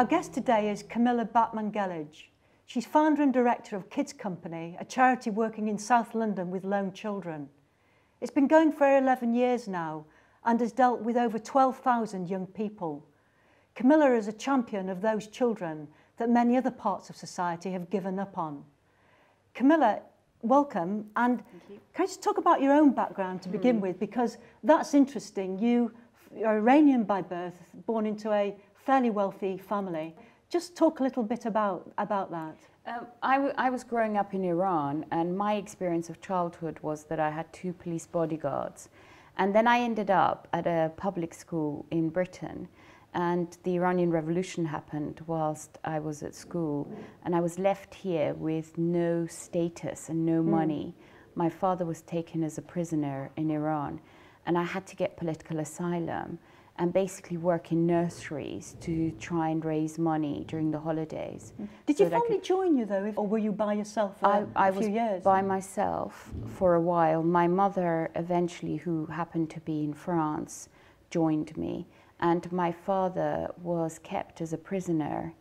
Our guest today is Camila Batmanghelidjh. She's founder and director of Kids Company, a charity working in South London with lone children. It's been going for 11 years now and has dealt with over 12,000 young people. Camila is a champion of those children that many other parts of society have given up on. Camila, welcome, and can I just talk about your own background to begin with, because that's interesting. You are Iranian by birth, born into a fairly wealthy family. Just talk a little bit about that. I was growing up in Iran, and my experience of childhood was that I had 2 police bodyguards. And then I ended up at a public school in Britain, and the Iranian Revolution happened whilst I was at school, and I was left here with no status and no money. My father was taken as a prisoner in Iran, and I had to get political asylum and basically work in nurseries to try and raise money during the holidays. Did your family join you though, or were you by yourself for a few years? I was by myself for a while. My mother eventually, who happened to be in France, joined me, and my father was kept as a prisoner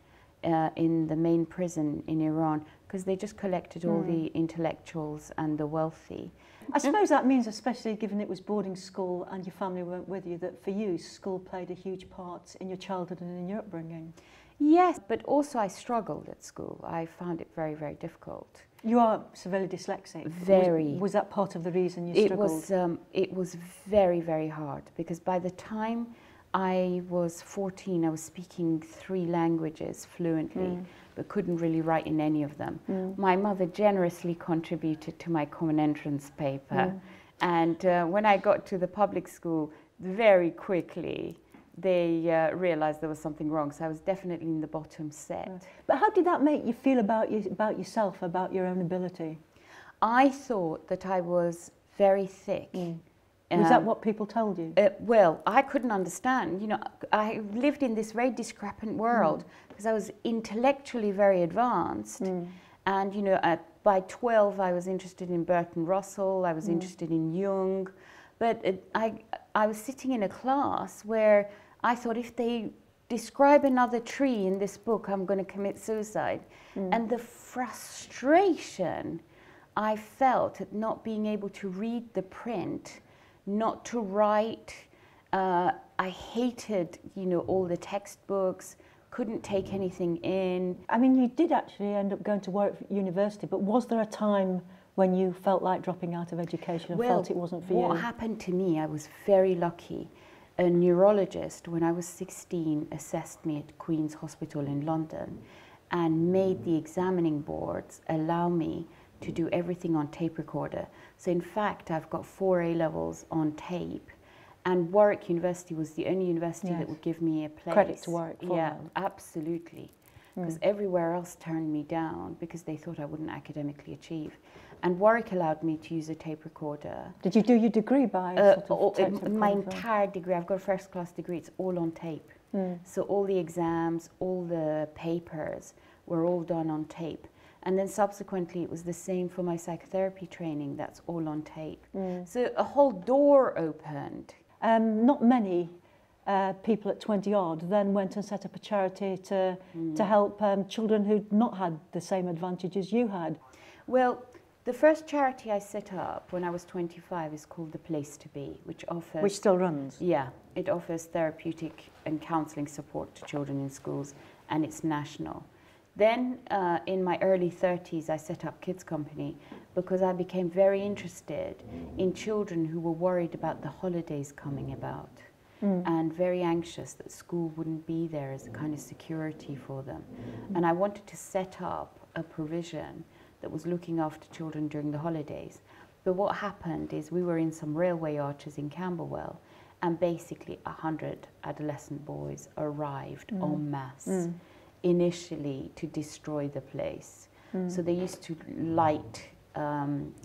in the main prison in Iran, because they just collected all the intellectuals and the wealthy. I suppose that means, especially given it was boarding school and your family weren't with you, that for you, school played a huge part in your childhood and in your upbringing. Yes, but also I struggled at school. I found it very, very difficult. You are severely dyslexic. Very. Was that part of the reason you struggled? It was very, very hard, because by the time I was 14, I was speaking 3 languages fluently, but couldn't really write in any of them. My mother generously contributed to my common entrance paper. And when I got to the public school, very quickly, they realized there was something wrong. So I was definitely in the bottom set. But how did that make you feel about yourself, about your own ability? I thought that I was very thick. Was that what people told you? Well, I couldn't understand. You know, I lived in this very discrepant world because I was intellectually very advanced. And, you know, by 12, I was interested in Bertrand Russell, I was interested in Jung. But I was sitting in a class where I thought, if they describe another tree in this book, I'm going to commit suicide. And the frustration I felt at not being able to read the print, not to write. I hated, you know, all the textbooks, couldn't take anything in. I mean, you did actually end up going to Warwick University, but was there a time when you felt like dropping out of education and felt it wasn't for you? What happened to me, I was very lucky. A neurologist, when I was 16, assessed me at Queen's Hospital in London and made the examining boards allow me to do everything on tape recorder. So in fact, I've got 4 A-levels on tape, and Warwick University was the only university that would give me a place. Credit to Warwick for that. them. Absolutely. Because everywhere else turned me down because they thought I wouldn't academically achieve. And Warwick allowed me to use a tape recorder. Did you do your degree by my entire degree, I've got a first-class degree, it's all on tape. So all the exams, all the papers were all done on tape. And then subsequently, it was the same for my psychotherapy training. That's all on tape. So a whole door opened. Not many people at 20-odd then went and set up a charity to help children who'd not had the same advantages you had. Well, the first charity I set up when I was 25 is called The Place to Be, which offers... Which still runs? Yeah, it offers therapeutic and counselling support to children in schools, and it's national. Then, in my early 30s, I set up Kids Company because I became very interested in children who were worried about the holidays coming about and very anxious that school wouldn't be there as a kind of security for them. And I wanted to set up a provision that was looking after children during the holidays. But what happened is we were in some railway arches in Camberwell, and basically 100 adolescent boys arrived en masse. Initially to destroy the place. So they used to light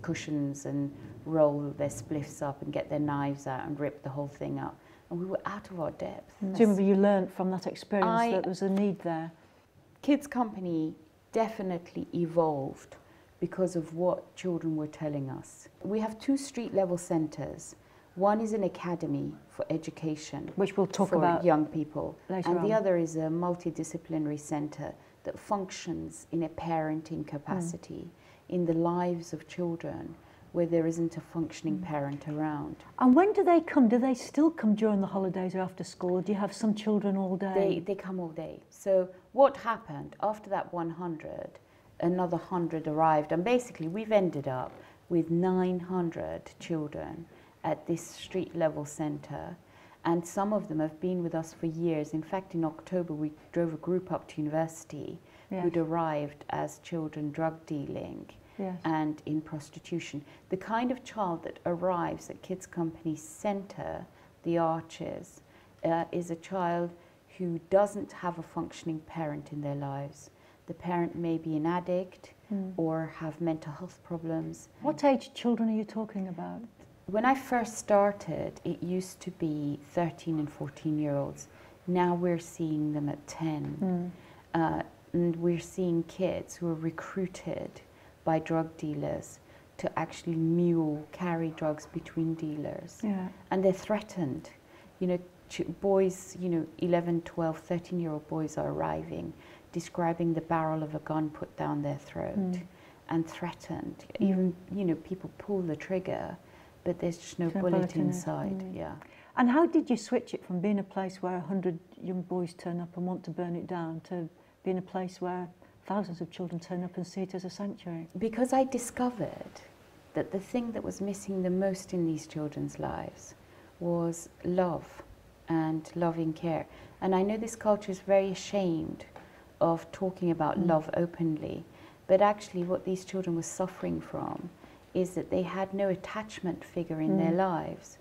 cushions and roll their spliffs up and get their knives out and rip the whole thing up. And we were out of our depth. Do you remember you learned from that experience that there was a need there? Kids Company definitely evolved because of what children were telling us. We have 2 street level centres. One is an academy for education, which we'll talk for about young people, later and on. the other is a multidisciplinary centre that functions in a parenting capacity in the lives of children where there isn't a functioning parent around. And when do they come? Do they still come during the holidays or after school? Or do you have some children all day? They come all day. So what happened after that 100, another 100 arrived, and basically we've ended up with 900 children at this street level centre, and some of them have been with us for years. In fact, in October we drove a group up to university who'd arrived as children drug dealing and in prostitution. The kind of child that arrives at Kids Company Centre, the Arches, is a child who doesn't have a functioning parent in their lives. The parent may be an addict or have mental health problems. What age children are you talking about? When I first started, it used to be 13 and 14-year-olds. Now we're seeing them at 10. And we're seeing kids who are recruited by drug dealers to actually carry drugs between dealers. And they're threatened. You know, boys, 11, 12, 13-year-old boys are arriving, describing the barrel of a gun put down their throat and threatened. Even, people pull the trigger, but there's just no bullet inside. And how did you switch it from being a place where 100 young boys turn up and want to burn it down to being a place where thousands of children turn up and see it as a sanctuary? Because I discovered that the thing that was missing the most in these children's lives was love and loving care. And I know this culture is very ashamed of talking about love openly, but actually what these children were suffering from is that they had no attachment figure in their lives.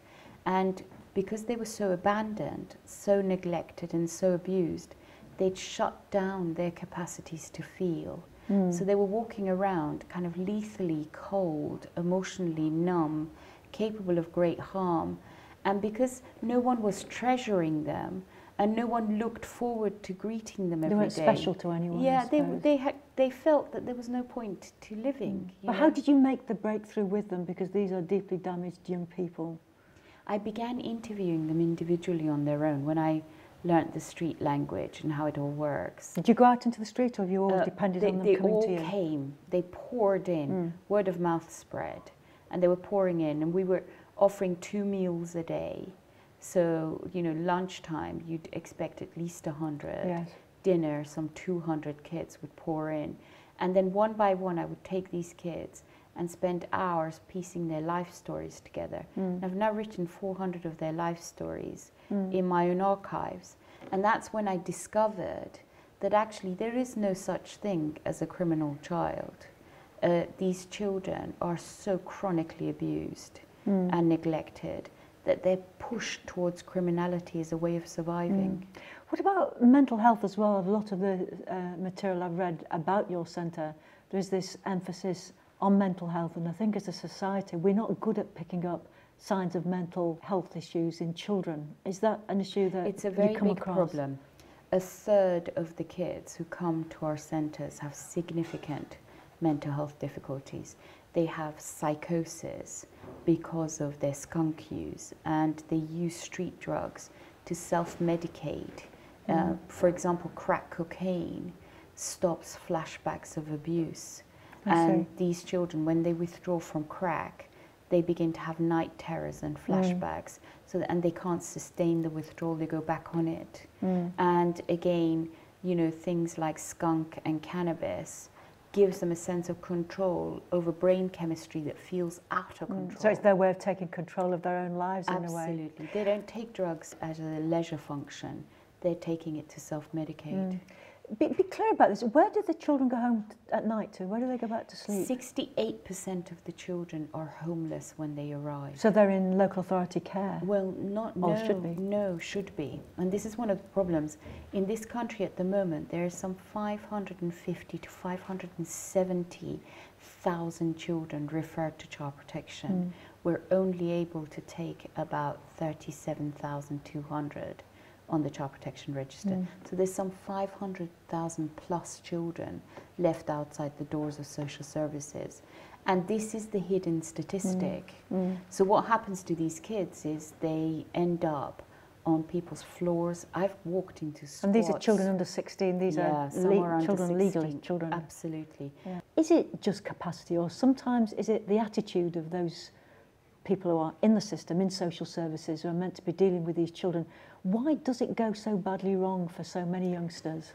And because they were so abandoned, so neglected and so abused, they'd shut down their capacities to feel. So they were walking around kind of lethally cold, emotionally numb, capable of great harm. And because no one was treasuring them and no one looked forward to greeting them every day. They weren't special to anyone. Yeah, they felt that there was no point to living. But how did you make the breakthrough with them? Because these are deeply damaged young people. I began interviewing them individually on their own when I learnt the street language and how it all works. Did you go out into the street, or have you all depended on them coming to you? They all came. They poured in. Word of mouth spread. And they were pouring in, and we were offering 2 meals a day. So, lunchtime, you'd expect at least 100. Yes. Dinner, some 200 kids would pour in. And then one by one, I would take these kids and spend hours piecing their life stories together. And I've now written 400 of their life stories in my own archives. And that's when I discovered that actually there is no such thing as a criminal child. These children are so chronically abused and neglected that they're pushed towards criminality as a way of surviving. What about mental health as well? A lot of the material I've read about your centre, there's this emphasis on mental health, and I think as a society we're not good at picking up signs of mental health issues in children. Is that an issue that it's a very you come big across? problem. A third of the kids who come to our centres have significant mental health difficulties. They have psychosis because of their skunk use, and they use street drugs to self-medicate. For example, crack cocaine stops flashbacks of abuse. And these children, when they withdraw from crack, they begin to have night terrors and flashbacks. And they can't sustain the withdrawal, they go back on it. And again, things like skunk and cannabis gives them a sense of control over brain chemistry that feels out of control. So it's their way of taking control of their own lives in a way. Absolutely. They don't take drugs as a leisure function. They're taking it to self-medicate. Be clear about this. Where do the children go home at night to? Where do they go back to sleep? 68% of the children are homeless when they arrive. So they're in local authority care? Well, should be. No, should be. And this is one of the problems. In this country at the moment, there are some 550 to 570,000 children referred to child protection. We're only able to take about 37,200 on the child protection register. So there's some 500,000 plus children left outside the doors of social services. And this is the hidden statistic. So what happens to these kids is they end up on people's floors. I've walked into squats. And these are children under 16, these are children, legally children. Absolutely. Yeah. Is it just capacity, or sometimes is it the attitude of those people who are in the system, in social services, who are meant to be dealing with these children? Why does it go so badly wrong for so many youngsters?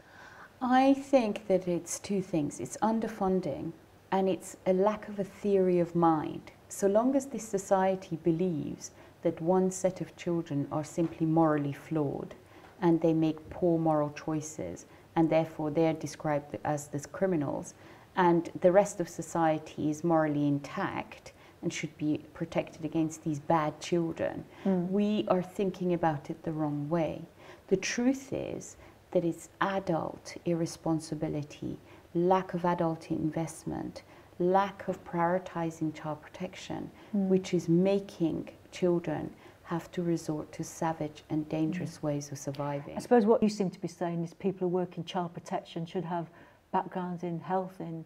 I think that it's two things. It's underfunding, and it's a lack of a theory of mind. So long as this society believes that one set of children are simply morally flawed and they make poor moral choices, and therefore they're described as the criminals, and the rest of society is morally intact and should be protected against these bad children, we are thinking about it the wrong way. The truth is that it's adult irresponsibility, lack of adult investment, lack of prioritizing child protection, which is making children have to resort to savage and dangerous ways of surviving. I suppose what you seem to be saying is people who work in child protection should have backgrounds in health, in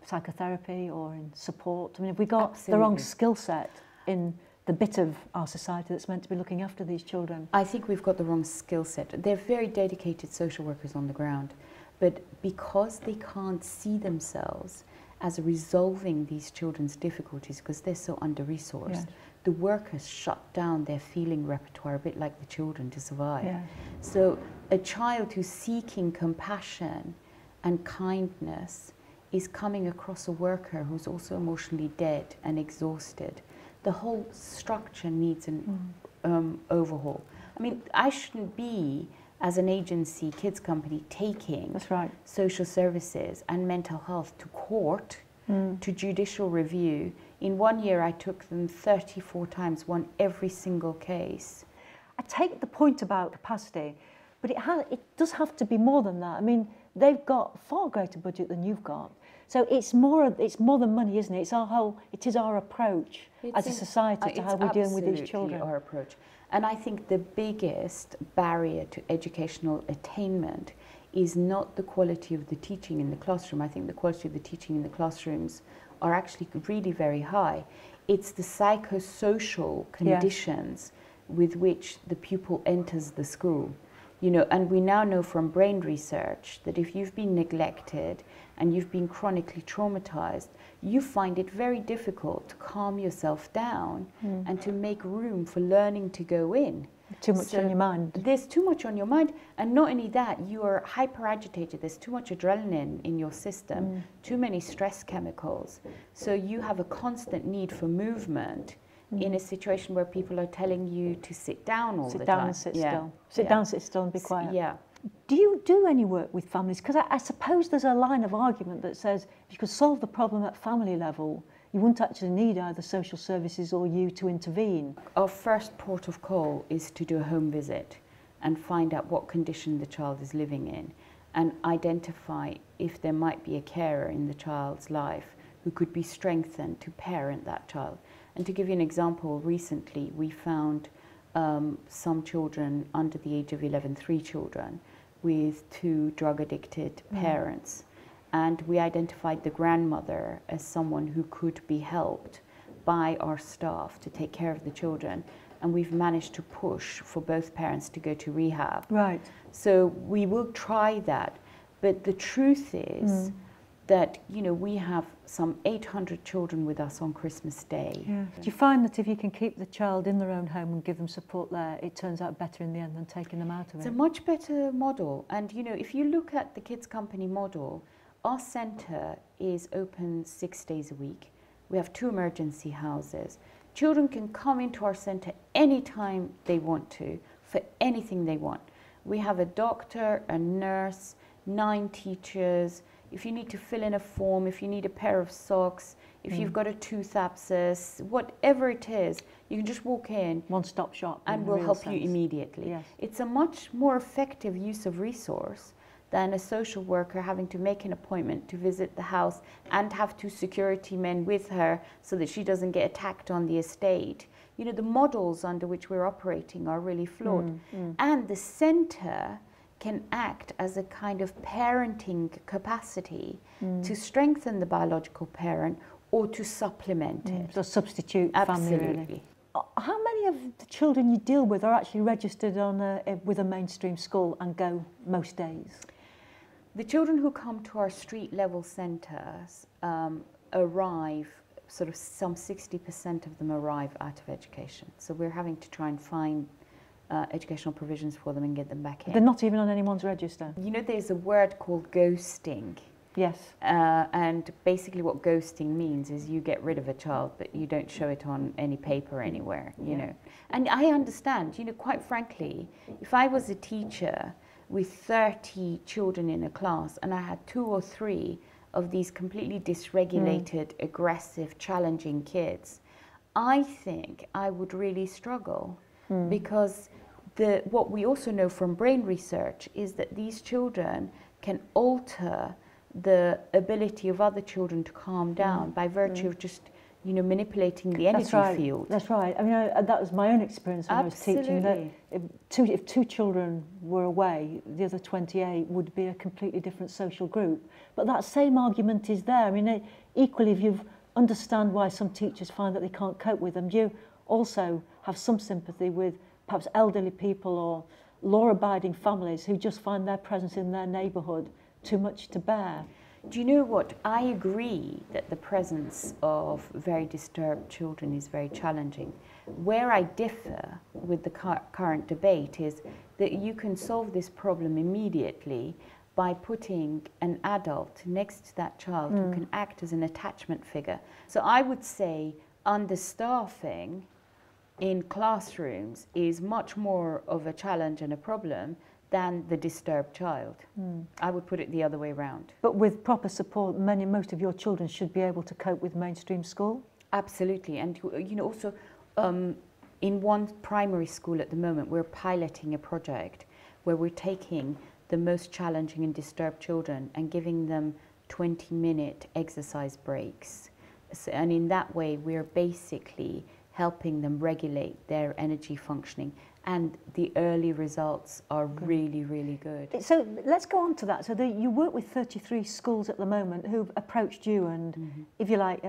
psychotherapy or in support. I mean, have we got the wrong skill set in the bit of our society that's meant to be looking after these children? I think we've got the wrong skill set. They're very dedicated social workers on the ground, but because they can't see themselves as resolving these children's difficulties because they're so under-resourced, the workers shut down their feeling repertoire a bit like the children to survive. So a child who's seeking compassion and kindness is coming across a worker who's also emotionally dead and exhausted. The whole structure needs an overhaul. I mean, I shouldn't be, as an agency, kids company, taking social services and mental health to court, to judicial review. In 1 year, I took them 34 times, won every single case. I take the point about capacity, but it does have to be more than that. I mean, they've got far greater budget than you've got. So it's more than money, isn't it? It is our approach as a society to how we're dealing with these children. Our approach. And I think the biggest barrier to educational attainment is not the quality of the teaching in the classroom. I think the quality of the teaching in the classrooms are actually really very high. It's the psychosocial conditions with which the pupil enters the school. You know, and we now know from brain research that if you've been neglected and you've been chronically traumatized, you find it very difficult to calm yourself down and to make room for learning to go in. Too much on your mind. There's too much on your mind, and not only that, you are hyper agitated. There's too much adrenaline in your system, too many stress chemicals. So you have a constant need for movement in a situation where people are telling you to sit down all the time. Sit down and sit still. Sit down, sit still and be quiet. Yeah. Do you do any work with families? Because I suppose there's a line of argument that says if you could solve the problem at family level, you wouldn't actually need either social services or you to intervene. Our first port of call is to do a home visit and find out what condition the child is living in and identify if there might be a carer in the child's life who could be strengthened to parent that child. And to give you an example, recently we found some children under the age of 11, 3 children with 2 drug-addicted parents. And we identified the grandmother as someone who could be helped by our staff to take care of the children. And we've managed to push for both parents to go to rehab. Right. So we will try that. But the truth is that, you know, we have some 800 children with us on Christmas Day. Yeah. Do you find that if you can keep the child in their own home and give them support there, it turns out better in the end than taking them out of it? It's a much better model. And, you know, if you look at the Kids Company model, our centre is open 6 days a week. We have 2 emergency houses. Children can come into our centre anytime they want to, for anything they want. We have a doctor, a nurse, 9 teachers. If you need to fill in a form, if you need a pair of socks, if you've got a tooth abscess, whatever it is, you can just walk in. One-stop shop. And we'll help you immediately. Yes. It's a much more effective use of resource than a social worker having to make an appointment to visit the house and have 2 security men with her so that she doesn't get attacked on the estate. You know, the models under which we're operating are really flawed. And the centre can act as a kind of parenting capacity to strengthen the biological parent or to supplement it. So substitute family, really. Absolutely. How many of the children you deal with are actually registered with a mainstream school and go most days? The children who come to our street level centres arrive, sort of some 60% of them arrive out of education. So we're having to try and find educational provisions for them and get them back in. They're not even on anyone's register? You know, there's a word called ghosting. Yes. And basically what ghosting means is you get rid of a child, but you don't show it on any paper anywhere, you know. And I understand, you know, quite frankly, if I was a teacher with 30 children in a class and I had 2 or 3 of these completely dysregulated, aggressive, challenging kids, I think I would really struggle because what we also know from brain research is that these children can alter the ability of other children to calm down by virtue of just, you know, manipulating the energy field. That's right. I mean, that was my own experience when I was teaching. That if 2 children were away, the other 28 would be a completely different social group. But that same argument is there. I mean, equally, if you understand why some teachers find that they can't cope with them, you also have some sympathy with perhaps elderly people or law-abiding families who just find their presence in their neighbourhood too much to bear. Do you know what? I agree that the presence of very disturbed children is very challenging. Where I differ with the current debate is that you can solve this problem immediately by putting an adult next to that child who can act as an attachment figure. So I would say understaffing in classrooms is much more of a challenge and a problem than the disturbed child. I would put it the other way around. But with proper support, most of your children should be able to cope with mainstream school? Absolutely. And you know, also in one primary school at the moment, we're piloting a project where we're taking the most challenging and disturbed children and giving them 20-minute exercise breaks. So, and in that way, we're basically helping them regulate their energy functioning. And the early results are really, really good. So let's go on to that. So you work with 33 schools at the moment who've approached you and, if you like,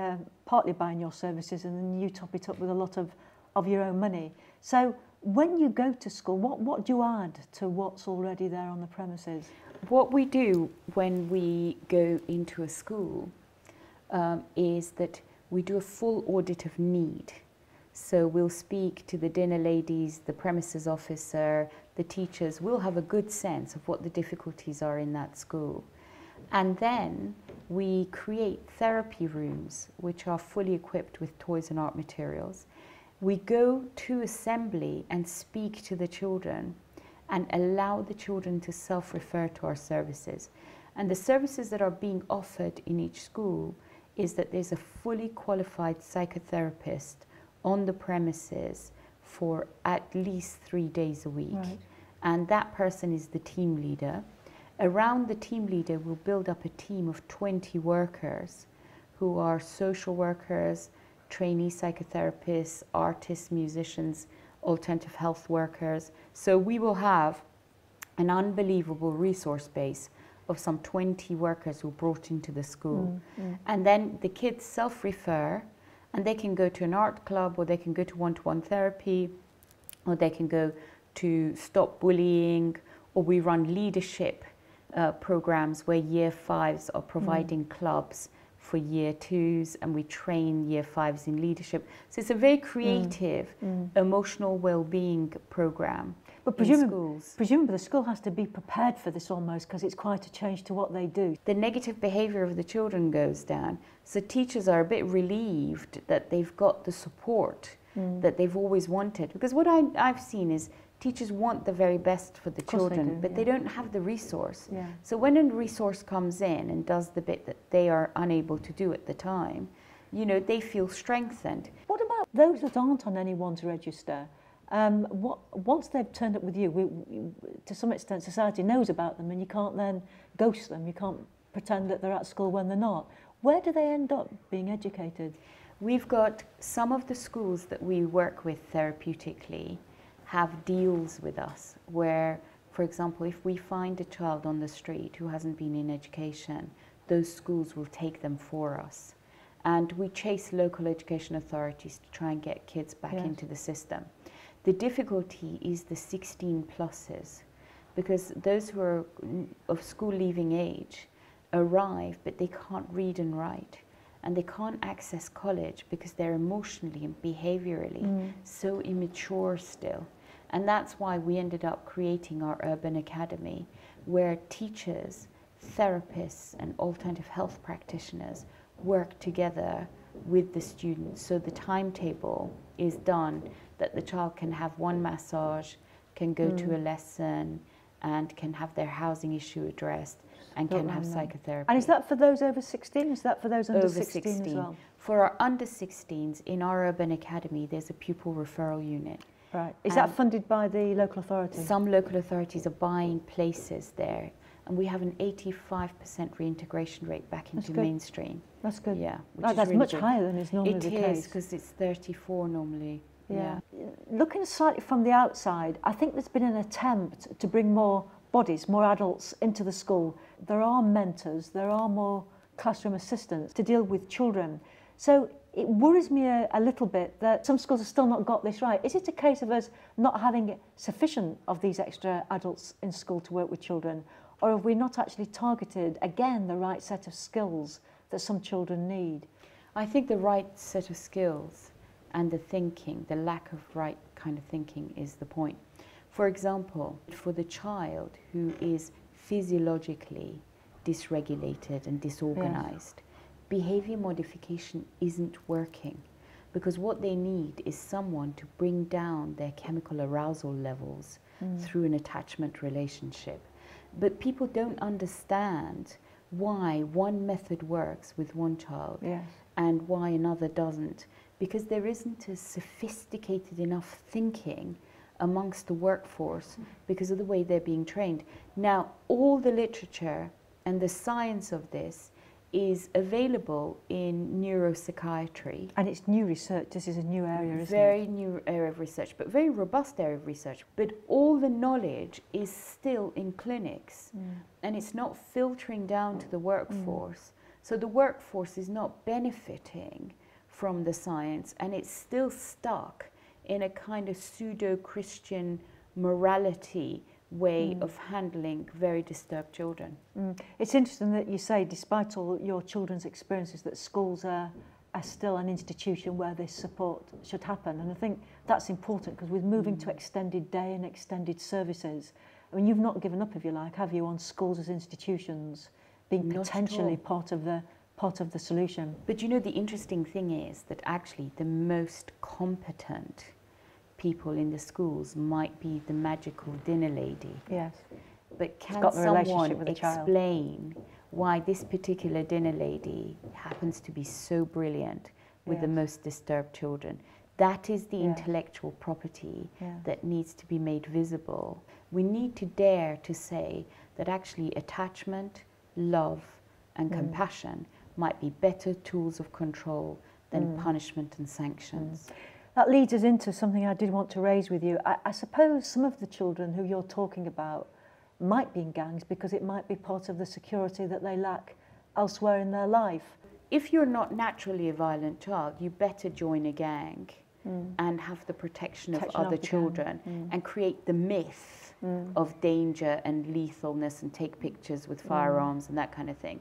partly buying your services, and then you top it up with a lot of your own money. So when you go to school, what do you add to what's already there on the premises? What we do when we go into a school is that we do a full audit of need. So we'll speak to the dinner ladies, the premises officer, the teachers. We'll have a good sense of what the difficulties are in that school. And then we create therapy rooms which are fully equipped with toys and art materials. We go to assembly and speak to the children and allow the children to self-refer to our services. And the services that are being offered in each school is that there's a fully qualified psychotherapist on the premises for at least 3 days a week. Right. And that person is the team leader. Around the team leader, we'll build up a team of 20 workers who are social workers, trainee psychotherapists, artists, musicians, alternative health workers. So we will have an unbelievable resource base of some 20 workers who are brought into the school. And then the kids self-refer, and they can go to an art club, or they can go to one-to-one therapy, or they can go to Stop Bullying, or we run leadership programs where year 5s are providing clubs for year 2s, and we train year 5s in leadership. So it's a very creative, emotional well-being program. But presumably the school has to be prepared for this almost, because it's quite a change to what they do. The negative behaviour of the children goes down. So teachers are a bit relieved that they've got the support that they've always wanted. Because what I've seen is teachers want the very best for the children, but they don't have the resource. So when a resource comes in and does the bit that they are unable to do at the time, you know, they feel strengthened. What about those that aren't on anyone's register? Once they've turned up with you, to some extent society knows about them, and you can't then ghost them. You can't pretend that they're at school when they're not. Where do they end up being educated? We've got some of the schools that we work with therapeutically have deals with us where, for example, if we find a child on the street who hasn't been in education, those schools will take them for us. and we chase local education authorities to try and get kids back into the system. The difficulty is the 16 pluses, because those who are of school leaving age arrive, but they can't read and write, and they can't access college because they're emotionally and behaviorally so immature still. And that's why we ended up creating our urban academy, where teachers, therapists and alternative health practitioners work together with the students. So the timetable is done that the child can have one massage, can go to a lesson, and can have their housing issue addressed, and can have psychotherapy. And is that for those over 16? Is that for those under 16 as well? For our under 16s, in our urban academy, there's a pupil referral unit. Right. Is that funded by the local authority? Some local authorities are buying places there, and we have an 85% reintegration rate back into mainstream. That's good. Yeah, that's really much higher than is normally the case. It is, because it's 34 normally. Yeah. Looking slightly from the outside, I think there's been an attempt to bring more bodies, more adults into the school. There are mentors, there are more classroom assistants to deal with children. So it worries me a little bit that some schools have still not got this right. Is it a case of us not having sufficient of these extra adults in school to work with children? Or have we not actually targeted, again, the right set of skills that some children need? I think the right set of skills and the thinking, the lack of right kind of thinking is the point. For example, for the child who is physiologically dysregulated and disorganized, behavior modification isn't working, because what they need is someone to bring down their chemical arousal levels through an attachment relationship. But people don't understand why one method works with one child and why another doesn't, because there isn't a sophisticated enough thinking amongst the workforce because of the way they're being trained. Now, all the literature and the science of this is available in neuropsychiatry. And it's new research. This is a new area, isn't it? Very new area of research, but very robust area of research. But all the knowledge is still in clinics, and it's not filtering down to the workforce. So the workforce is not benefiting from the science, and it's still stuck in a kind of pseudo-Christian morality way of handling very disturbed children. It's interesting that you say, despite all your children's experiences, that schools are still an institution where this support should happen. And I think that's important, because with moving to extended day and extended services, I mean, you've not given up, if you like, have you, on schools as institutions being potentially part of the solution? But you know, the interesting thing is that actually the most competent people in the schools might be the magical dinner lady. Yes. But can someone explain why this particular dinner lady happens to be so brilliant with the most disturbed children? That is the intellectual property that needs to be made visible. We need to dare to say that actually attachment, love, and compassion might be better tools of control than punishment and sanctions. That leads us into something I did want to raise with you. I suppose some of the children who you're talking about might be in gangs because it might be part of the security that they lack elsewhere in their life. If you're not naturally a violent child, you better join a gang and have the protection of other children and create the myth of danger and lethalness and take pictures with firearms and that kind of thing.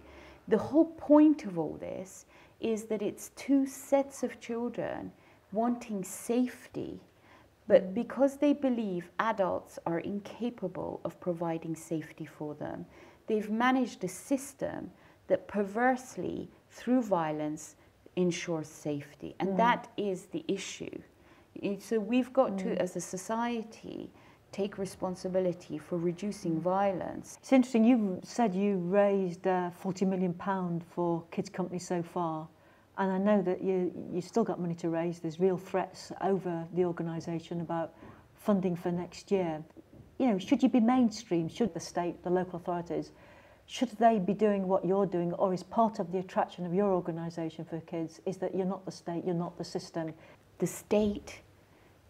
The whole point of all this is that it's two sets of children wanting safety, but because they believe adults are incapable of providing safety for them, they've managed a system that perversely, through violence, ensures safety. And that is the issue. So we've got to, as a society, take responsibility for reducing violence. It's interesting, you said you raised £40 million for Kids Company so far. And I know that you still got money to raise. There's real threats over the organisation about funding for next year. You know, should you be mainstream? Should the state, the local authorities, should they be doing what you're doing? Or is part of the attraction of your organisation for kids is that you're not the state, you're not the system? The state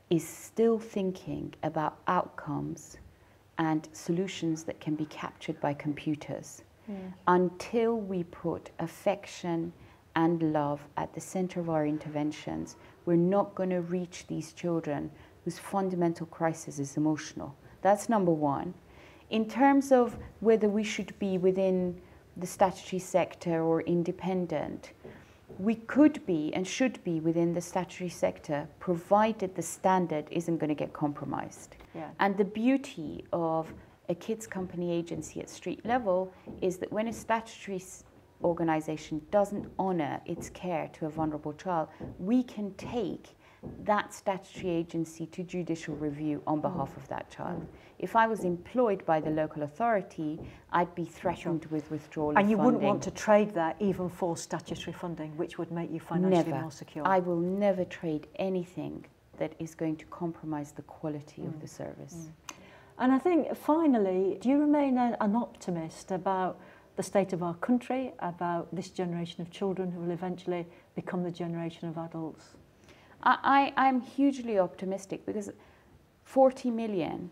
is still thinking about outcomes and solutions that can be captured by computers. Until we put affection and love at the center of our interventions, we're not going to reach these children whose fundamental crisis is emotional. That's number one. In terms of whether we should be within the statutory sector or independent, we could be and should be within the statutory sector, provided the standard isn't going to get compromised. Yeah. And the beauty of a kids company agency at street level is that when a statutory organisation doesn't honour its care to a vulnerable child, we can take that statutory agency to judicial review on behalf of that child. If I was employed by the local authority, I'd be threatened with withdrawal of funding. And you wouldn't want to trade that even for statutory funding, which would make you financially more secure? I will never trade anything that is going to compromise the quality of the service. And I think, finally, do you remain an optimist about the state of our country, about this generation of children who will eventually become the generation of adults? I'm hugely optimistic, because 40 million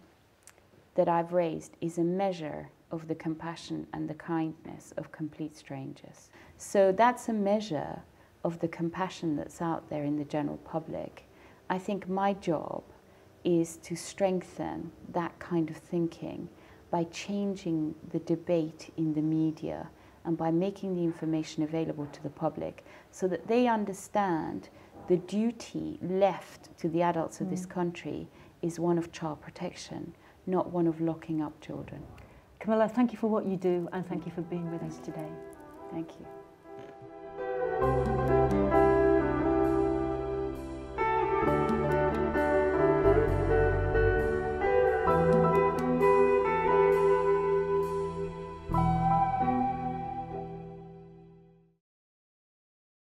that I've raised is a measure of the compassion and the kindness of complete strangers. So that's a measure of the compassion that's out there in the general public. I think my job is to strengthen that kind of thinking by changing the debate in the media and by making the information available to the public so that they understand the duty left to the adults of this country is one of child protection, not one of locking up children. Camila, thank you for what you do, and thank you for being with us today. Thank you.